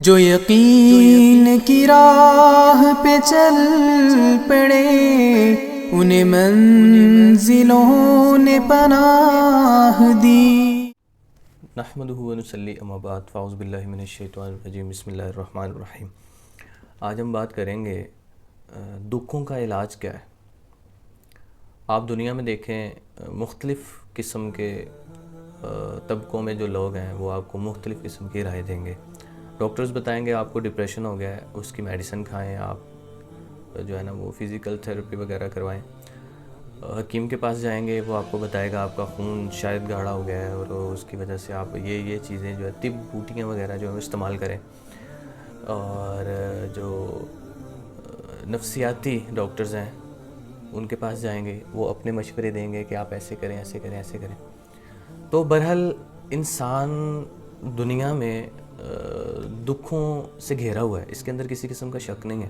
جو یقین کی راہ پہ چل پڑے انہیں منزلوں نے پناہ دی۔ نحمدہ و نصلی اما بعد فاعوذ باللہ من الشیطان الرجیم بسم اللہ الرحمن الرحیم۔ آج ہم بات کریں گے دکھوں کا علاج کیا ہے۔ آپ دنیا میں دیکھیں مختلف قسم کے طبقوں میں جو لوگ ہیں وہ آپ کو مختلف قسم کی رائے دیں گے۔ ڈاکٹرز بتائیں گے آپ کو ڈپریشن ہو گیا ہے، اس کی میڈیسن کھائیں، آپ جو ہے نا وہ فزیکل تھیراپی وغیرہ کروائیں۔ حکیم کے پاس جائیں گے، وہ آپ کو بتائے گا آپ کا خون شاید گاڑھا ہو گیا ہے اور اس کی وجہ سے آپ یہ چیزیں جو ہے طب بوٹیاں وغیرہ جو ہے استعمال کریں۔ اور جو نفسیاتی ڈاکٹرز ہیں ان کے پاس جائیں گے، وہ اپنے مشورے دیں گے کہ آپ ایسے کریں ایسے کریں ایسے کریں۔ تو بہرحال انسان دنیا میں دکھوں سے گھیرا ہوا ہے، اس کے اندر کسی قسم کا شک نہیں ہے،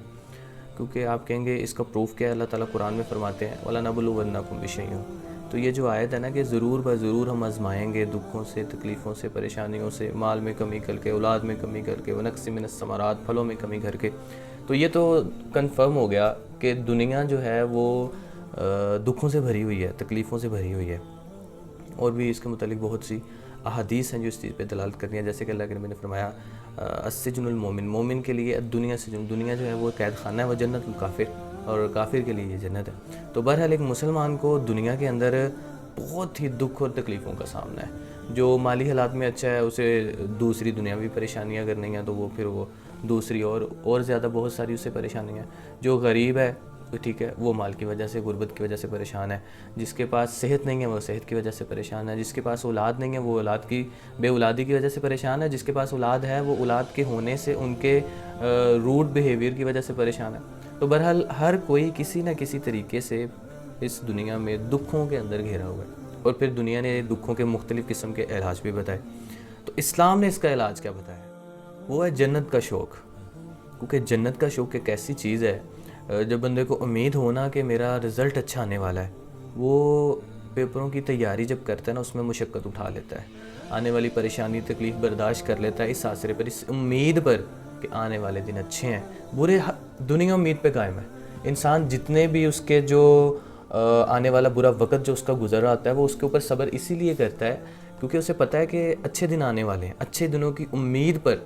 کیونکہ آپ کہیں گے اس کا پروف کیا ہے؟ اللہ تعالیٰ قرآن میں فرماتے ہیں وَلَنَبْلُوَنَّكُمْ بِشَيْءٍ۔ تو یہ جو آیت ہے نا کہ ضرور بضرور ہم آزمائیں گے دکھوں سے، تکلیفوں سے، پریشانیوں سے، مال میں کمی کر کے، اولاد میں کمی کر کے، وَنَقْصٍ مِّنَ الثَّمَرَاتِ، پھلوں میں کمی کر کے۔ تو یہ تو کنفرم ہو گیا کہ دنیا جو ہے وہ دکھوں سے بھری ہوئی ہے، تکلیفوں سے بھری ہوئی ہے۔ اور بھی اس کے متعلق بہت سی احادیث ہیں جو اس چیز پہ دلالت کرتی ہیں، جیسے کہ اللہ کے نبی نے فرمایا السجن المومن، مومن کے لیے دنیا سجن، دنیا جو ہے وہ قید خانہ ہے، وہ جنت الکافر، اور کافر کے لیے یہ جنت ہے۔ تو بہرحال ایک مسلمان کو دنیا کے اندر بہت ہی دکھ اور تکلیفوں کا سامنا ہے۔ جو مالی حالات میں اچھا ہے اسے دوسری دنیاوی پریشانیاں اگر نہیں ہیں تو وہ پھر وہ دوسری اور زیادہ بہت ساری اس سے پریشانیاں ہیں۔ جو غریب ہے ٹھیک ہے، وہ مال کی وجہ سے، غربت کی وجہ سے پریشان ہے۔ جس کے پاس صحت نہیں ہے وہ صحت کی وجہ سے پریشان ہے۔ جس کے پاس اولاد نہیں ہے وہ اولاد کی بے اولادی کی وجہ سے پریشان ہے۔ جس کے پاس اولاد ہے وہ اولاد کے ہونے سے ان کے روڈ بیہیویئر کی وجہ سے پریشان ہے۔ تو بہرحال ہر کوئی کسی نہ کسی طریقے سے اس دنیا میں دکھوں کے اندر گھیرا ہوا ہے، اور پھر دنیا نے دکھوں کے مختلف قسم کے علاج بھی بتائے۔ تو اسلام نے اس کا علاج کیا بتایا؟ وہ ہے جنت کا شوق، کیونکہ جنت کا شوق ایک ایسی چیز ہے جب بندے کو امید ہونا کہ میرا رزلٹ اچھا آنے والا ہے، وہ پیپروں کی تیاری جب کرتا ہے نا اس میں مشقت اٹھا لیتا ہے، آنے والی پریشانی تکلیف برداشت کر لیتا ہے، اس آسرے پر، اس امید پر کہ آنے والے دن اچھے ہیں۔ برے دنیا امید پہ قائم ہے۔ انسان جتنے بھی اس کے جو آنے والا برا وقت جو اس کا گزر رہا ہوتا ہے وہ اس کے اوپر صبر اسی لیے کرتا ہے کیونکہ اسے پتہ ہے کہ اچھے دن آنے والے ہیں۔ اچھے دنوں کی امید پر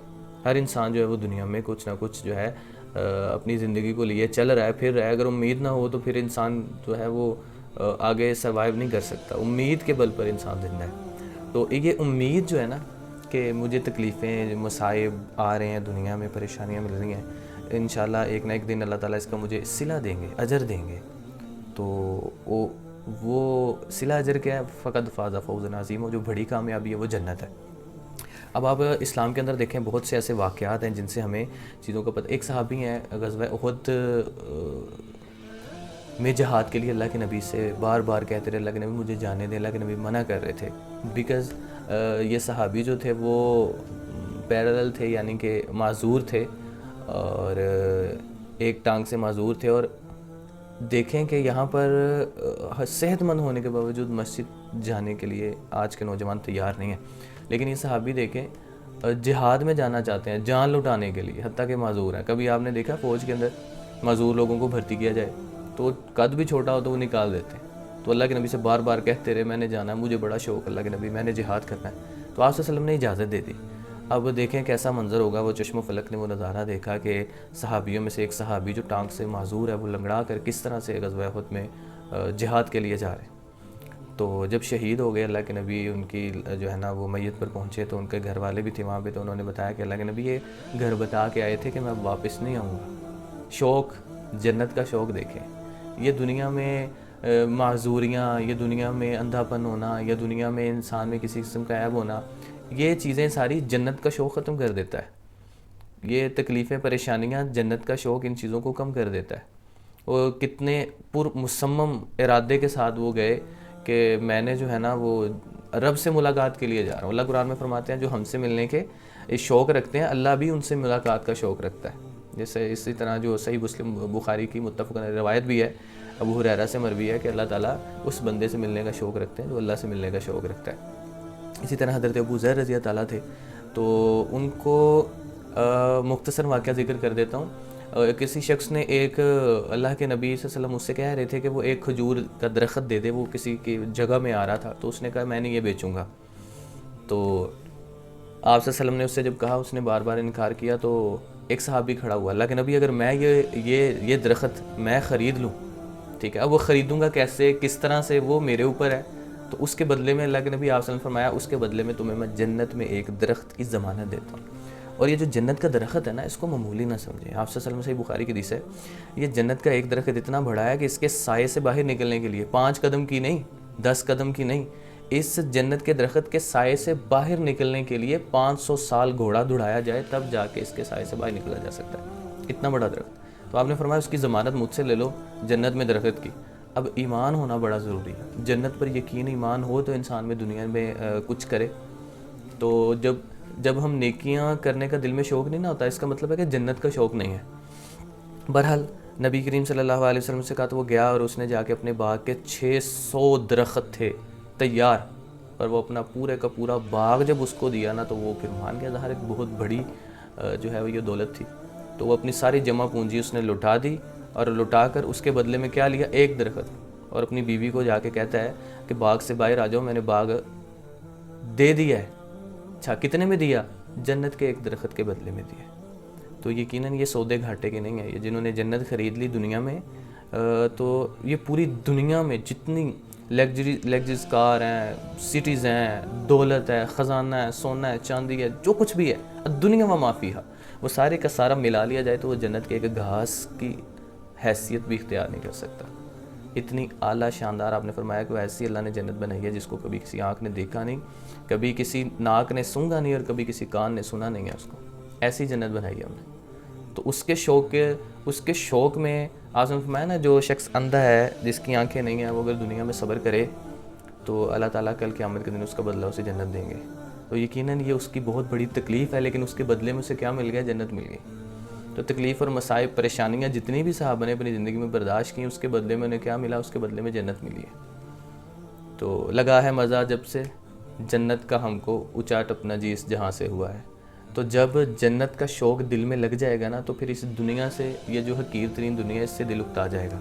ہر انسان جو ہے وہ دنیا میں کچھ نہ کچھ جو ہے اپنی زندگی کو لیے چل رہا ہے، پھر رہا ہے۔ اگر امید نہ ہو تو پھر انسان جو ہے وہ آگے سروائیو نہیں کر سکتا۔ امید کے بل پر انسان زندہ ہے۔ تو یہ امید جو ہے نا کہ مجھے تکلیفیں، مصائب آ رہے ہیں دنیا میں، پریشانیاں مل رہی ہیں، انشاءاللہ ایک نہ ایک دن اللہ تعالیٰ اس کا مجھے صلہ دیں گے، اجر دیں گے۔ تو وہ صلہ اجر کیا ہے؟ فقد فاز فوزا عظیما، جو بڑی کامیابی ہے وہ جنت ہے۔ اب آپ اسلام کے اندر دیکھیں بہت سے ایسے واقعات ہیں جن سے ہمیں چیزوں کا پتہ۔ ایک صحابی ہیں غزوہ احد میں جہاد کے لیے اللہ کے نبی سے بار بار کہتے رہے اللہ کے نبی مجھے جانے دیں، اللہ کے نبی منع کر رہے تھے، بیکاز یہ صحابی جو تھے وہ پیرالل تھے، یعنی کہ معذور تھے، اور ایک ٹانگ سے معذور تھے۔ اور دیکھیں کہ یہاں پر صحت مند ہونے کے باوجود مسجد جانے کے لیے آج کے نوجوان تیار نہیں ہیں، لیکن یہ صحابی دیکھیں جہاد میں جانا چاہتے ہیں جان لٹانے کے لیے، حتیٰ کہ معذور ہیں۔ کبھی آپ نے دیکھا فوج کے اندر معذور لوگوں کو بھرتی کیا جائے تو قد بھی چھوٹا ہو تو وہ نکال دیتے ہیں۔ تو اللہ کے نبی سے بار بار کہتے رہے میں نے جانا ہے، مجھے بڑا شوق اللہ کے نبی، میں نے جہاد کرنا ہے۔ تو آپ صلی اللہ علیہ وسلم نے اجازت دے دی۔ اب دیکھیں کیسا منظر ہوگا، وہ چشم و فلک نے وہ نظارہ دیکھا کہ صحابیوں میں سے ایک صحابی جو ٹانگ سے معذور ہے وہ لنگڑا کر کس طرح سے غزوہ احد میں جہاد کے لیے جا رہے ہیں۔ تو جب شہید ہو گئے اللہ کے نبی، ان کی جو ہے نا وہ میت پر پہنچے تو ان کے گھر والے بھی تھے وہاں پہ، تو انہوں نے بتایا کہ اللہ کے نبی یہ گھر بتا کے آئے تھے کہ میں واپس نہیں آؤں گا۔ شوق، جنت کا شوق دیکھیں۔ یہ دنیا میں معذوریاں، یہ دنیا میں اندھا پن ہونا، یا دنیا میں انسان میں کسی قسم کا عیب ہونا، یہ چیزیں ساری جنت کا شوق ختم کر دیتا ہے۔ یہ تکلیفیں، پریشانیاں جنت کا شوق ان چیزوں کو کم کر دیتا ہے۔ اور کتنے پرمصمم ارادے کے ساتھ وہ گئے کہ میں نے جو ہے نا وہ رب سے ملاقات کے لیے جا رہا ہوں۔ اللہ قرآن میں فرماتے ہیں جو ہم سے ملنے کے شوق رکھتے ہیں اللہ بھی ان سے ملاقات کا شوق رکھتا ہے۔ جیسے اسی طرح جو صحیح مسلم بخاری کی متفق روایت بھی ہے، ابو ہریرہ سے مروی ہے کہ اللہ تعالیٰ اس بندے سے ملنے کا شوق رکھتے ہیں جو اللہ سے ملنے کا شوق رکھتا ہے۔ اسی طرح حضرت ابو ذر رضی اللہ تعالیٰ تھے، تو ان کو مختصر واقعہ ذکر کر دیتا ہوں. کسی شخص نے ایک اللہ کے نبی صلی اللہ علیہ وسلم اس سے کہہ رہے تھے کہ وہ ایک کھجور کا درخت دے دے, وہ کسی کی جگہ میں آ رہا تھا, تو اس نے کہا میں نہیں یہ بیچوں گا. تو آپ صلی اللہ علیہ وسلم نے اس سے جب کہا, اس نے بار بار انکار کیا, تو ایک صحابی کھڑا ہوا, اللہ کے نبی اگر میں یہ درخت میں خرید لوں, ٹھیک ہے, اب وہ خریدوں گا کیسے, کس طرح سے, وہ میرے اوپر ہے, تو اس کے بدلے میں اللہ کے نبی آپ صلی اللہ علیہ وسلم نے فرمایا اس کے بدلے میں تمہیں میں جنت میں ایک درخت کی ضمانت دیتا ہوں. اور یہ جو جنت کا درخت ہے نا, اس کو معمولی نہ سمجھیں. آپ صلی اللہ علیہ وسلم, صحیح بخاری کی حدیث ہے, یہ جنت کا ایک درخت اتنا بڑا ہے کہ اس کے سائے سے باہر نکلنے کے لیے 5 قدم کی نہیں, 10 قدم کی نہیں, اس جنت کے درخت کے سائے سے باہر نکلنے کے لیے 500 سال گھوڑا دوڑایا جائے تب جا کے اس کے سائے سے باہر نکلا جا سکتا ہے. اتنا بڑا درخت. تو آپ نے فرمایا اس کی ضمانت مجھ سے لے لو جنت میں درخت کی. اب ایمان ہونا بڑا ضروری ہے. جنت پر یقین ایمان ہو تو انسان میں دنیا میں کچھ کرے. تو جب ہم نیکیاں کرنے کا دل میں شوق نہیں نہ ہوتا, اس کا مطلب ہے کہ جنت کا شوق نہیں ہے. بہرحال نبی کریم صلی اللہ علیہ وسلم سے کہا تو وہ گیا, اور اس نے جا کے اپنے باغ کے 600 درخت تھے تیار, اور وہ اپنا پورے کا پورا باغ جب اس کو دیا نا, تو وہ پھر مان گیا. ظاہر ایک بہت بڑی جو ہے وہ یہ دولت تھی. تو وہ اپنی ساری جمع پونجی اس نے لٹا دی, اور لٹا کر اس کے بدلے میں کیا لیا, ایک درخت. اور اپنی بیوی کو جا کے کہتا ہے کہ باغ سے باہر آ جاؤ, میں نے باغ دے دیا ہے. اچھا, کتنے میں دیا؟ جنت کے ایک درخت کے بدلے میں دیا. تو یقیناً یہ سودے گھاٹے کے نہیں ہیں. یہ جنہوں نے جنت خرید لی دنیا میں, تو یہ پوری دنیا میں جتنی لگژریز کار ہیں, سٹیز ہیں, دولت ہے, خزانہ ہے, سونا ہے, چاندی ہے, جو کچھ بھی ہے دنیا میں معافی ہے, وہ سارے کا سارا ملا لیا جائے تو وہ جنت کے ایک گھاس کی حیثیت بھی اختیار نہیں کر سکتا. اتنی اعلیٰ شاندار آپ نے فرمایا کہ ایسی اللہ نے جنت بنائی ہے جس کو کبھی کسی آنکھ نے دیکھا نہیں, کبھی کسی ناک نے سونگا نہیں, اور کبھی کسی کان نے سنا نہیں ہے اس کو. ایسی جنت بنائی ہے ہم نے. تو اس کے شوق میں آپ نے فرمایا نا, جو شخص اندھا ہے, جس کی آنکھیں نہیں ہیں, وہ اگر دنیا میں صبر کرے تو اللہ تعالیٰ کل قیامت کے دن اس کا بدلہ اسے جنت دیں گے. تو یقیناً یہ اس کی بہت بڑی تکلیف ہے, لیکن اس کے بدلے میں اسے کیا مل گیا, جنت مل گئی. تو تکلیف اور مصائب, پریشانیاں جتنی بھی صحابہ نے اپنی زندگی میں برداشت کی, اس کے بدلے میں انہیں کیا ملا, اس کے بدلے میں جنت ملی ہے. تو لگا ہے مزہ جب سے جنت کا ہم کو اچاٹ اپنا جی اس جہاں سے ہوا ہے. تو جب جنت کا شوق دل میں لگ جائے گا نا, تو پھر اس دنیا سے, یہ جو حقیر ترین دنیا, اس سے دل اکتا جائے گا.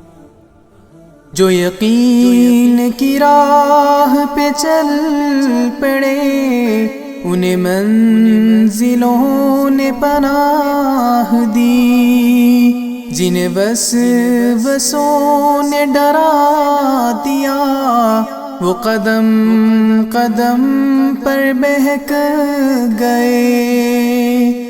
جو یقین کی راہ پہ چل پڑے, انہیں منزلوں نے پناہ دی. جنہیں وسوسوں نے ڈرا دیا, وہ قدم قدم پر بہک گئے.